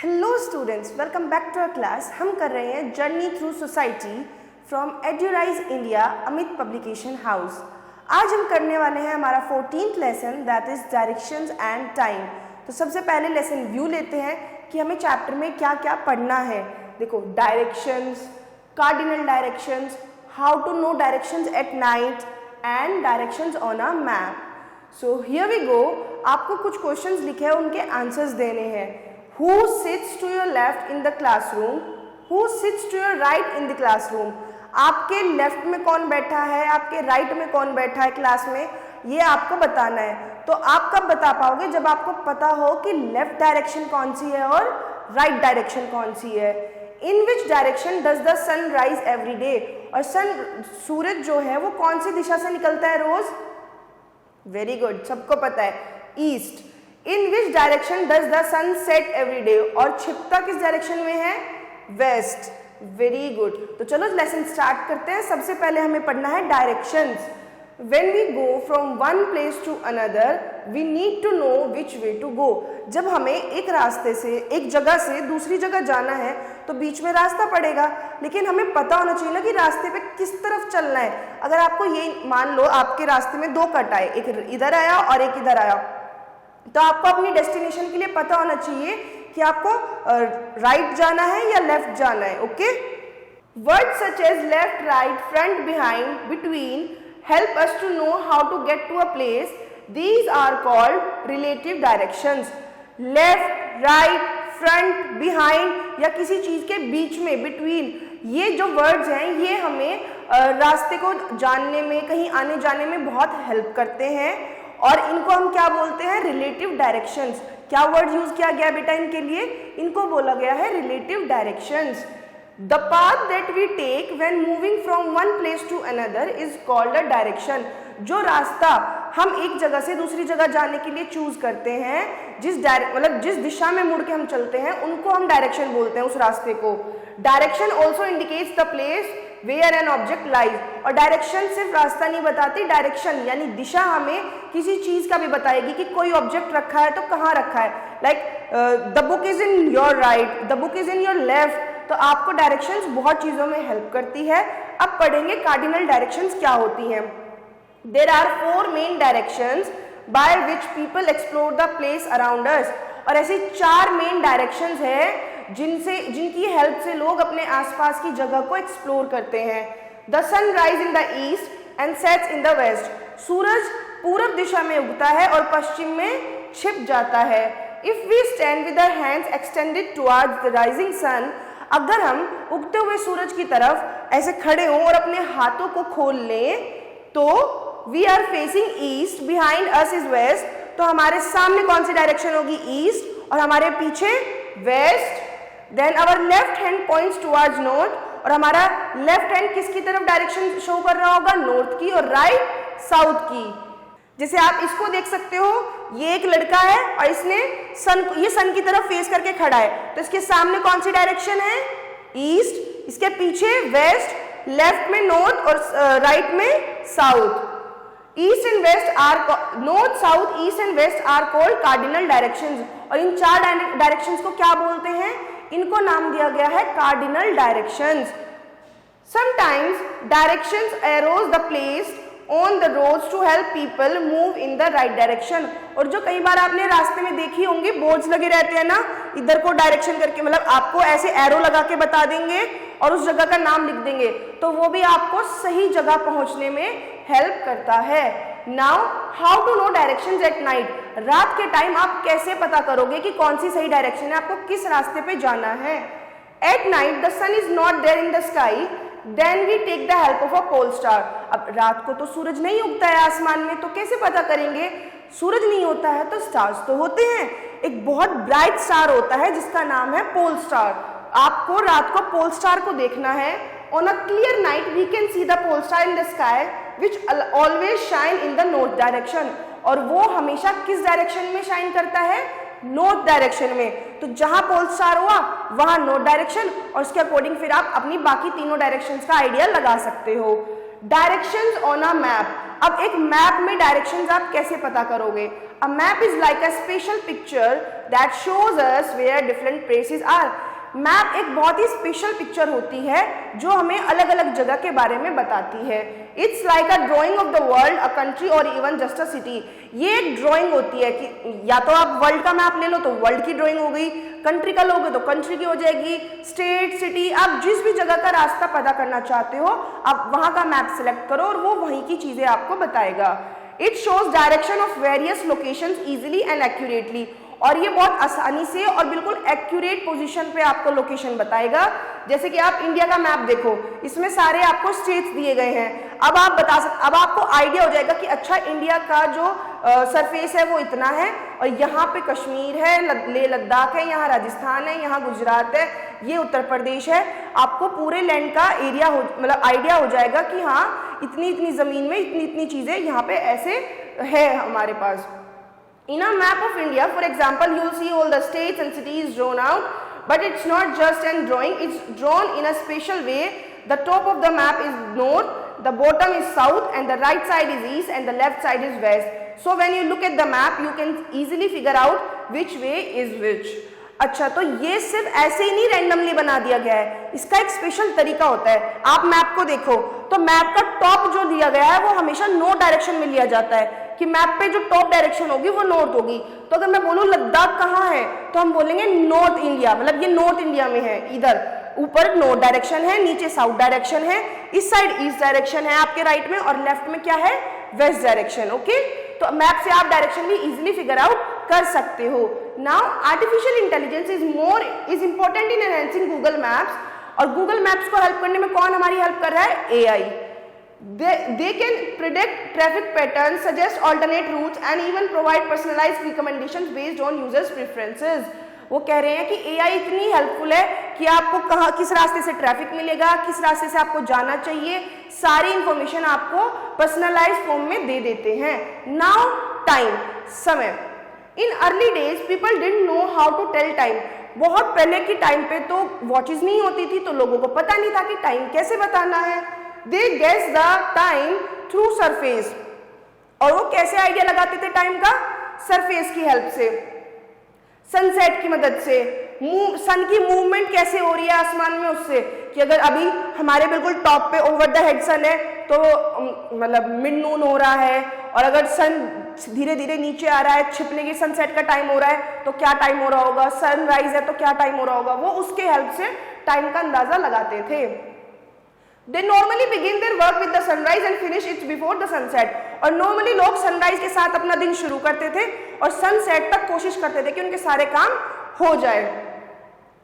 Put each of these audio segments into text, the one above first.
Hello students, welcome back to our class. हम कर रहे हैं जर्नी थ्रू सोसाइटी फ्रॉम एड्यूराइज इंडिया, अमित पब्लिकेशन हाउस। आज हम करने वाले हैं हमारा 14th lesson, that is directions and time. तो सबसे पहले लेसन व्यू लेते हैं कि हमें चैप्टर में क्या क्या पढ़ना है। देखो, directions, cardinal directions, how to know directions at night and directions on a map. So here we go. आपको कुछ क्वेश्चंस लिखे हैं, उनके आंसर्स देने हैं। Who sits to your left in the classroom? Who sits to your right in the classroom? आपके left में कौन बैठा है, आपके राइट में कौन बैठा है क्लास में, ये आपको बताना है। तो आप कब बता पाओगे? जब आपको पता हो कि लेफ्ट डायरेक्शन कौन सी है और राइट डायरेक्शन कौन सी है। In which direction does the sun rise every day? और सूरज जो है वो कौन सी दिशा से निकलता है रोज? वेरी गुड, सबको पता है, east. In which direction does the sun set every day? और छिपता किस डायरेक्शन में है? वेस्ट। Very good. तो चलो लेसन स्टार्ट करते हैं। सबसे पहले हमें पढ़ना है directions. When we go from one place to another we need to know which way to go. जब हमें एक रास्ते से, एक जगह से दूसरी जगह जाना है तो बीच में रास्ता पड़ेगा, लेकिन हमें पता होना चाहिए ना कि रास्ते पे किस तरफ चलना है। अगर आपको ये मान लो आपके रास्ते में दो कट आए, एक इधर आया और एक इधर आया, तो आपको अपनी डेस्टिनेशन के लिए पता होना चाहिए कि आपको राइट जाना है या लेफ्ट जाना है। Okay, words such as left, right, front, behind, between help us to know how to get to a place. These are called relative directions. Left, right, front, behind या किसी चीज के बीच में, बिटवीन, ये जो वर्ड्स हैं ये हमें रास्ते को जानने में, कहीं आने जाने में बहुत हेल्प करते हैं। और इनको हम क्या बोलते हैं? Relative directions. क्या वर्ड यूज किया गया बेटा इनके लिए? इनको बोला गया है relative directions. The path that we take when moving from one place to another is called a direction. जो रास्ता हम एक जगह से दूसरी जगह जाने के लिए चूज करते हैं, जिस दिशा में मुड़ के हम चलते हैं, उनको हम डायरेक्शन बोलते हैं, उस रास्ते को। Direction also indicates the place where an object lies. और डायरेक्शन सिर्फ रास्ता नहीं बताती, डायरेक्शन यानी दिशा हमें किसी चीज का भी बताएगी कि कोई ऑब्जेक्ट रखा है तो कहाँ रखा है। Like the book is in your right, the book is in your left. तो आपको डायरेक्शंस बहुत चीजों में हेल्प करती है। अब पढ़ेंगे कार्डिनल डायरेक्शंस क्या होती हैं। There are 4 main directions by which people explore the place around us. और ऐसी 4 मेन डायरेक्शंस है जिनकी हेल्प से लोग अपने आसपास की जगह को एक्सप्लोर करते हैं। The sun rise in the east and sets in the west. सूरज पूरब दिशा में उगता है और पश्चिम में छिप जाता है। If we stand with our hands extended towards the rising sun, अगर हम उगते हुए सूरज की तरफ ऐसे खड़े हों और अपने हाथों को खोल लें तो we are facing east, behind us is west. तो हमारे सामने कौन सी डायरेक्शन होगी? ईस्ट, और हमारे पीछे west. Then our left hand points towards north. और हमारा लेफ्ट हैंड किसकी तरफ डायरेक्शन शो कर रहा होगा? नॉर्थ की। और राइट साउथ की। जैसे आप इसको देख सकते हो, ये एक लड़का है और इसने ये सन की तरफ फेस करके खड़ा है, तो इसके सामने कौन सी डायरेक्शन है? ईस्ट। इसके पीछे वेस्ट, लेफ्ट में नॉर्थ और राइट में south. East and west are, north, south, east and west are called cardinal directions. और इन 4 डायरेक्शंस को क्या बोलते हैं? इनको नाम दिया गया है cardinal directions. Sometimes directions arrows the place on the roads to help people move in the right direction. और जो कई बार आपने रास्ते में देखी होंगी, बोर्ड्स लगे रहते हैं ना, इधर को डायरेक्शन करके, मतलब आपको ऐसे एरो लगा के बता देंगे और उस जगह का नाम लिख देंगे, तो वो भी आपको सही जगह पहुंचने में हेल्प करता है। Now how to know directions at night. रात के टाइम आप कैसे पता करोगे कि कौन सी सही डायरेक्शन है, आपको किस रास्ते पे जाना है? At night the sun is not there in the sky, then we take the help of a pole star. अब रात को तो सूरज नहीं उगता है आसमान में, तो कैसे पता करेंगे? सूरज नहीं होता है तो स्टार्स तो होते हैं। एक बहुत ब्राइट स्टार होता है जिसका नाम है पोल स्टार। आपको रात को पोल स्टार को देखना है। On a clear night we can see the pole star in the sky which always shine in the north direction. और वो हमेशा किस डायरेक्शन में शाइन करता है? नॉर्थ डायरेक्शन में। तो जहां पोल स्टार हुआ वहां नॉर्थ डायरेक्शन, और उसके अकॉर्डिंग फिर आप अपनी बाकी तीनों डायरेक्शंस का आइडिया लगा सकते हो। Directions on a map. अब एक मैप में डायरेक्शंस आप कैसे पता करोगे? A map is like a spatial picture that shows us where different places are. Map एक बहुत ही स्पेशल पिक्चर होती है जो हमें अलग अलग जगह के बारे में बताती है. It's like a drying of the world, a country और इवन जस्ट अ सिटी. ये एक ड्राइंग होती है कि या तो आप वर्ल्ड का मैप ले लो तो वर्ल्ड की ड्राइंग हो गई, कंट्री का लोगे तो कंट्री की हो जाएगी, स्टेट, सिटी, आप जिस भी जगह का रास्ता पता करना चाहते हो आप वहां का मैप सिलेक्ट करो और वो वहीं की चीजें आपको बताएगा. It shows direction of various locations easily and accurately. और ये बहुत आसानी से और बिल्कुल एक्यूरेट पोजीशन पे आपको लोकेशन बताएगा. जैसे कि आप इंडिया का मैप देखो, इसमें सारे आपको स्टेट्स दिए गए हैं. अब आपको आइडिया हो जाएगा कि अच्छा इंडिया का जो सरफेस है वो इतना है और यहाँ पे कश्मीर है, लेह लद्दाख है, यहाँ राजस्थान है, यहाँ गुजरात है, ये उत्तर प्रदेश है. आपको पूरे लैंड का एरिया मतलब आइडिया हो जाएगा कि हाँ इतनी इतनी जमीन में इतनी इतनी चीजें यहाँ पे ऐसे है हमारे पास. In a map of India, for example, you will see all the states and cities drawn out, but it's not just a drawing, it's drawn in a special way. The top of the map is north, the bottom is south, and the right side is east, and the left side is west. So when you look at the map, you can easily figure out which way is which. अच्छा, तो ये सिर्फ ऐसे ही नहीं randomly बना दिया गया है, इसका एक स्पेशल तरीका होता है. आप मैप को देखो तो मैप का टॉप जो दिया गया है वो हमेशा नॉर्थ डायरेक्शन में लिया जाता है कि मैप पे जो टॉप डायरेक्शन होगी वो नॉर्थ होगी. तो अगर मैं बोलूं लद्दाख कहाँ है तो हम बोलेंगे नॉर्थ इंडिया, मतलब ये नॉर्थ इंडिया में है. इधर ऊपर नॉर्थ डायरेक्शन है, नीचे साउथ डायरेक्शन है, इस साइड ईस्ट डायरेक्शन है आपके राइट में और लेफ्ट में क्या है, वेस्ट डायरेक्शन. ओके, तो मैप से आप डायरेक्शन भी इजीली फिगर आउट कर सकते हो. Now artificial intelligence is important in enhancing Google maps. और गूगल मैप्स को हेल्प करने में कौन हमारी हेल्प कर रहा है, AI. They can predict traffic patterns, suggest alternate routes and even provide personalized recommendations based on users preferences. वो कह रहे हैं कि एआई इतनी हेल्पफुल है कि आपको कहाँ किस रास्ते से ट्रैफिक मिलेगा, किस रास्ते से आपको जाना चाहिए, सारी इंफॉर्मेशन आपको पर्सनलाइज्ड फॉर्म में दे देते हैं. नाउ टाइम, समय. In early days people didn't know how to tell time. बहुत पहले की टाइम पे तो वॉचेस नहीं होती थी तो लोगों को पता नहीं था कि टाइम कैसे बताना है. They guess the time through surface. और वो कैसे आइडिया लगाते थे टाइम का, सरफेस की हेल्प से, सनसेट की मदद से, सन की मूवमेंट कैसे हो रही है आसमान में उससे, कि अगर अभी हमारे बिल्कुल टॉप पे ओवर द हेड सन है तो मतलब मिड नून हो रहा है, और अगर सन धीरे धीरे नीचे आ रहा है, छिपने की सनसेट का टाइम हो रहा है तो क्या टाइम हो रहा होगा, सनराइज है तो क्या टाइम हो रहा होगा, वो उसके हेल्प से टाइम का अंदाजा लगाते थे. They normally begin their work with the sunrise and finish it before the sunset. और normally लोग सनराइज के साथ अपना दिन शुरू करते थे और सनसेट तक कोशिश करते थे कि उनके सारे काम हो जाए.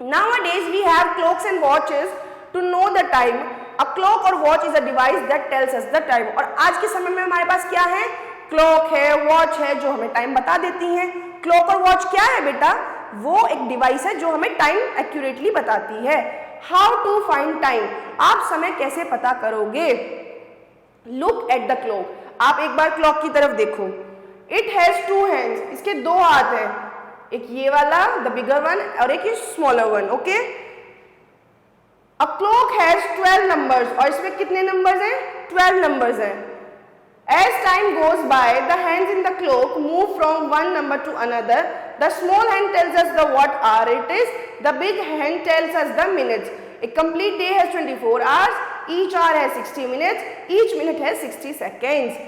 Nowadays we have clocks and watches to know the time. A clock or watch is a device that tells us the time. और आज के समय में हमारे पास क्या है, क्लॉक है, वॉच है जो हमें टाइम बता देती हैं. क्लॉक और वॉच क्या है बेटा, वो एक डिवाइस है जो हमें टाइम एक्यूरेटली बताती है. हाउ टू फाइंड टाइम, आप समय कैसे पता करोगे. लुक एट द क्लॉक, आप एक बार क्लॉक की तरफ देखो. इट हैज टू हैंड्स, इसके दो हाथ हैं, एक ये वाला द बिगर वन और एक ये smaller one. Okay, a clock has 12 numbers, और इसमें कितने नंबर्स हैं, 12 नंबर्स हैं. As time goes by, the hands in the clock move from one number to another. The small hand tells us the what hour it is. The big hand tells us the minutes. A complete day has 24 hours. Each hour has 60 minutes. Each minute has 60 seconds.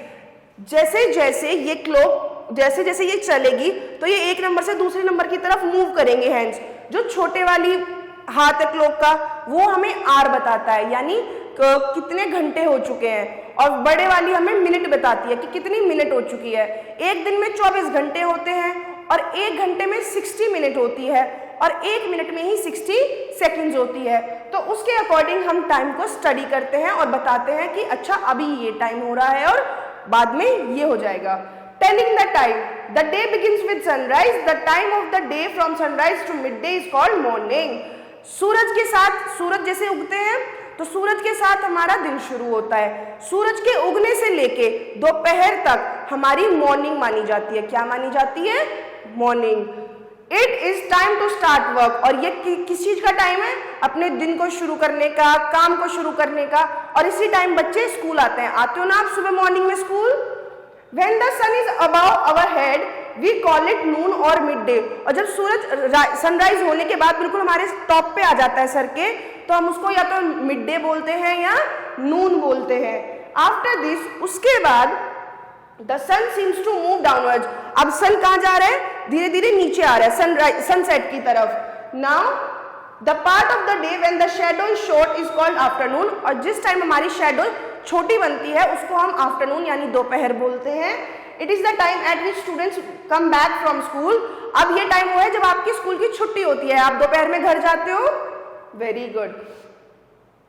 जैसे जैसे ये clock जैसे जैसे ये चलेगी तो ये एक नंबर से दूसरे नंबर की तरफ मूव करेंगे हैंड्स. जो छोटे वाली हाथ है क्लॉक का वो हमें आवर बताता है, यानी कितने घंटे हो चुके हैं, और बड़े वाली हमें मिनट बताती है कि कितनी मिनट हो चुकी है. एक दिन में 24 घंटे होते हैं और एक घंटे में 60 मिनट होती है और एक मिनट में ही 60 सेकंड्स होती है. तो उसके अकॉर्डिंग हम टाइम को स्टडी करते हैं और बताते हैं कि अच्छा अभी ये टाइम हो रहा है और बाद में ये हो जाएगा. Telling the time, the day begins with sunrise. The time of the day from sunrise to midday is called morning. सूरज के साथ, सूरज जैसे उगते हैं तो सूरज के साथ हमारा दिन शुरू होता है. सूरज के उगने से लेके दोपहर तक हमारी मॉर्निंग मानी जाती है. क्या मानी जाती है, morning. It is time to start work, और ये किस चीज का टाइम है, अपने दिन को शुरू करने का, काम को शुरू करने का. और इसी टाइम बच्चे स्कूल आते हैं. आते हो ना आप सुबह मॉर्निंग में school. When the sun is above our head, we call it noon और मिड डे। और जब सूरज सनराइज होने के बाद बिल्कुल हमारे टॉप पे आ जाता है सर के, तो हम उसको या तो मिड डे बोलते हैं या नून बोलते हैं। आफ्टर दिस, उसके बाद the sun seems to move downwards. अब सन कहाँ जा रहा है? धीरे धीरे नीचे आ रहा है, सनराइज सनसेट की तरफ। Now the part of the day when the shadow is short is called afternoon. और जिस टाइम हमारी शैडो छोटी बनती है उसको हम आफ्टरनून यानी दोपहर बोलते हैं। It is the time eight which students come back from school. अब ये टाइम वो है जब आपकी स्कूल की छुट्टी होती है, आप दोपहर में घर जाते हो। Very good.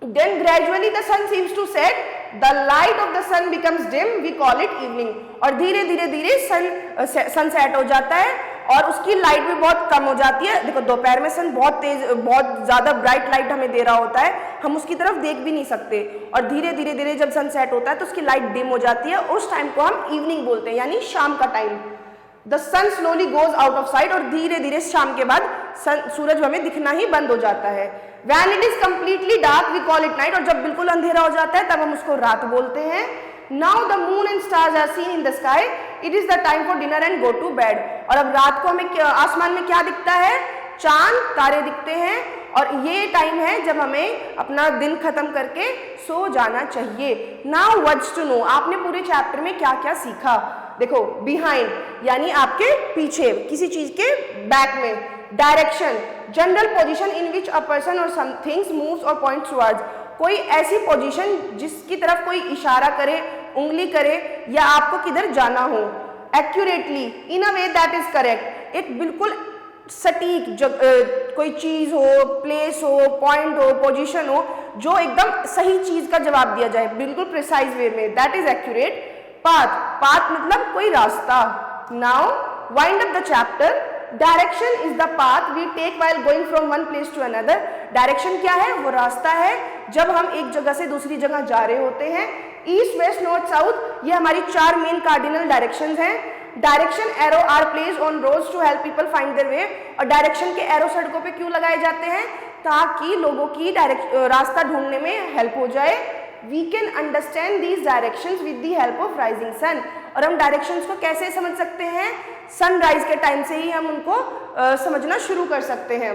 Then gradually the sun seems to set, the light of the sun becomes dim, we call it evening। और धीरे धीरे धीरे सन सेट हो जाता है और उसकी लाइट भी बहुत कम हो जाती है। देखो दोपहर में सन बहुत तेज, बहुत ज्यादा ब्राइट लाइट हमें दे रहा होता है, हम उसकी तरफ देख भी नहीं सकते। और धीरे धीरे धीरे जब सन सेट होता है तो उसकी लाइट डिम हो जाती है, उस टाइम को हम इवनिंग बोलते हैं यानी शाम का time. The sun slowly goes out of sight. और धीरे धीरे शाम के बाद सूरज हमें दिखना ही बंद हो जाता है। When it is completely dark, we call it night। और जब बिल्कुल अंधेरा हो जाता है तब हम उसको रात बोलते हैं। Now the moon and stars are seen in the sky। It is the time for dinner and go to bed। और अब रात को हमें आसमान में क्या दिखता है? चांद, तारे दिखते हैं। और ये टाइम है जब हमें अपना दिन खत्म करके सो जाना चाहिए। Now what's to know। आपने पूरे चैप्टर में क्या क्या सीखा? देखो, बिहाइंड यानी आपके पीछे, किसी चीज के बैक में। Direction, general position in which a person और सम थिंग्स मूव्स और पॉइंट्स टुवर्ड्स। कोई ऐसी पोजीशन जिसकी तरफ कोई इशारा करे, उंगली करे या आपको किधर जाना हो। Accurately, in a way that is correct. एक बिल्कुल सटीक कोई चीज हो, प्लेस हो, पॉइंट हो, पोजीशन हो, जो एकदम सही चीज का जवाब दिया जाए बिल्कुल प्रिसाइज वे में, that is accurate. Path, path मतलब कोई रास्ता। Now wind up the chapter. Direction is the path we take while going from one place to another. Direction क्या है? वो रास्ता है जब हम एक जगह से दूसरी जगह जा रहे होते हैं। ईस्ट, वेस्ट, नॉर्थ, साउथ, ये हमारी 4 मेन कार्डिनल डायरेक्शंस हैं। Direction arrow are placed on roads to help people find their way. और डायरेक्शन के एरो सड़कों पे क्यों लगाए जाते हैं? ताकि लोगों की रास्ता ढूंढने में हेल्प हो जाए। We can understand these directions with the help of rising sun। और हम डायरेक्शंस को कैसे समझ सकते हैं? सनराइज के टाइम से ही हम उनको समझना शुरू कर सकते हैं।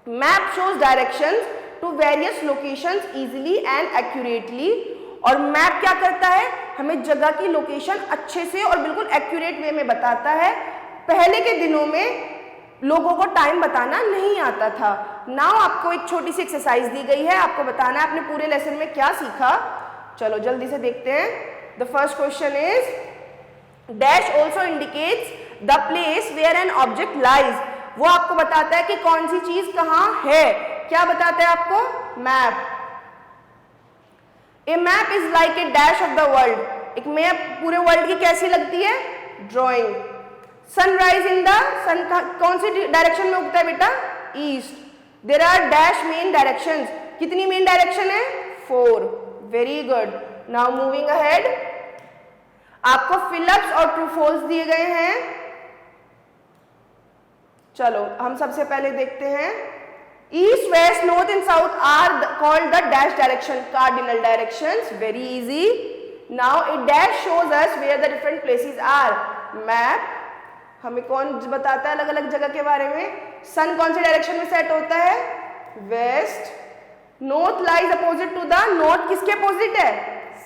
Map shows directions to various locations easily and accurately. और मैप क्या करता है? हमें जगह की लोकेशन अच्छे से और बिल्कुल एक्यूरेट वे में बताता है। पहले के दिनों में लोगों को टाइम बताना नहीं आता था। नाउ आपको एक छोटी सी एक्सरसाइज दी गई है, आपको बताना है आपने पूरे लेसन में क्या सीखा। चलो जल्दी से देखते हैं। The first question is dash also indicates the place where an object lies. वो आपको बताता है कि कौन सी चीज कहाँ है। क्या बताता है आपको? Map. A map is like a dash of the world. एक मैप पूरे वर्ल्ड की कैसी लगती है? Drawing. Sunrise in the sun कौन सी डायरेक्शन में उगता है बेटा? East. There are dash main directions. कितनी मेन डायरेक्शन है? 4। Very good. Now moving ahead, आपको फिलअप्स और ट्रू फॉल्स दिए गए हैं। चलो हम सबसे पहले देखते हैं। East, west, north and south are called the dash direction, cardinal directions. Very easy. Now a dash shows us where the different places are. Map हमें कौन बताता है अलग अलग जगह के बारे में? सन कौन से डायरेक्शन में सेट होता है? West. North lies opposite to the north, किसके अपोजिट है?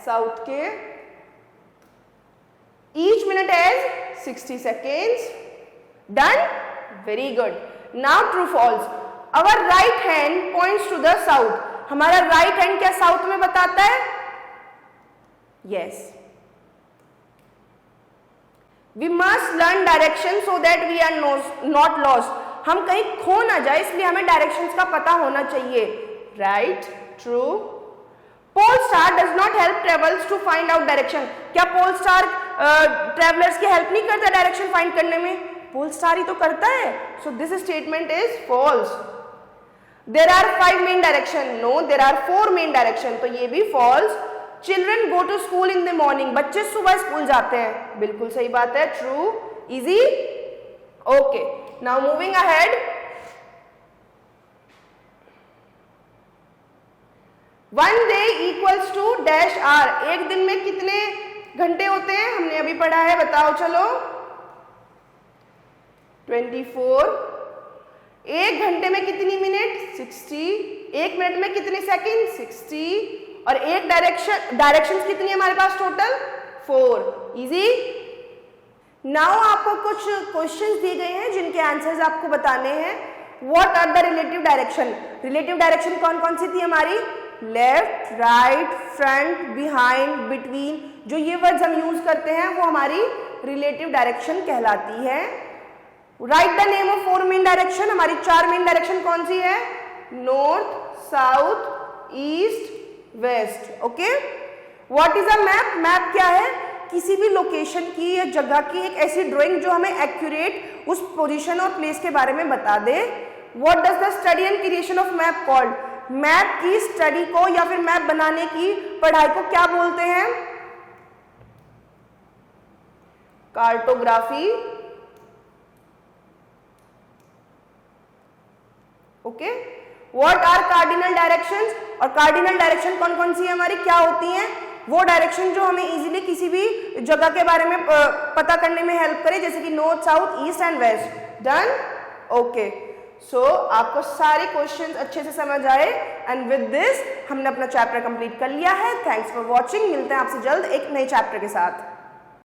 साउथ के। Each minute has 60 seconds। Done? Very good. Now true false. Our right hand points to the south. हमारा राइट हैंड क्या साउथ में बताता है? Yes. We must learn direction so that we are not lost। हम कहीं खो ना जाए इसलिए हमें डायरेक्शंस का पता होना चाहिए। Right? True. Pole star does not help travels to find out direction. क्या पोल स्टार ट्रेवलर्स की हेल्प नहीं करता डायरेक्शन फाइंड करने में? पोल स्टार ही तो करता है। So this statement is false. There are 5 main direction. No, there are 4 main direction. तो ये भी false. Children go to school in the morning. बच्चे सुबह स्कूल जाते हैं। बिल्कुल सही बात है। True. Easy. Okay, now moving ahead. One day equals to dash are. एक दिन में कितने घंटे होते हैं? हमने अभी पढ़ा है, बताओ चलो। 24, 1 घंटे में कितनी मिनट 60, 1 मिनट में कितने सेकंड 60 और एक डायरेक्शंस कितनी है हमारे पास टोटल 4। इजी। नाउ आपको कुछ क्वेश्चंस दिए गए हैं जिनके आंसर्स आपको बताने हैं। What are the relative direction, relative direction कौन कौन सी थी हमारी, left, right, front, behind, between, जो ये वर्ड्स हम यूज करते हैं वो हमारी रिलेटिव डायरेक्शन कहलाती है। Write the name of 4 main direction, हमारी 4 मेन डायरेक्शन कौन सी है, north, south, east, west. Okay. What is a map, map क्या है, किसी भी लोकेशन की या जगह की एक ऐसी ड्राइंग जो हमें एक्यूरेट उस पोजीशन और प्लेस के बारे में बता दे। What does the study and creation of map called, map की स्टडी को या फिर मैप बनाने की पढ़ाई को क्या बोलते हैं, cartography. Okay. What are cardinal directions, और कार्डिनल डायरेक्शन कौन कौन सी है हमारी, क्या होती हैं, वो डायरेक्शन जो हमें इजीली किसी भी जगह के बारे में पता करने में हेल्प करे, जैसे कि north, south, east and west. Done. Okay. So आपको सारे क्वेश्चंस अच्छे से समझ आए एंड विद दिस हमने अपना चैप्टर कंप्लीट कर लिया है। Thanks for watching. मिलते हैं आपसे जल्द एक नए चैप्टर के साथ।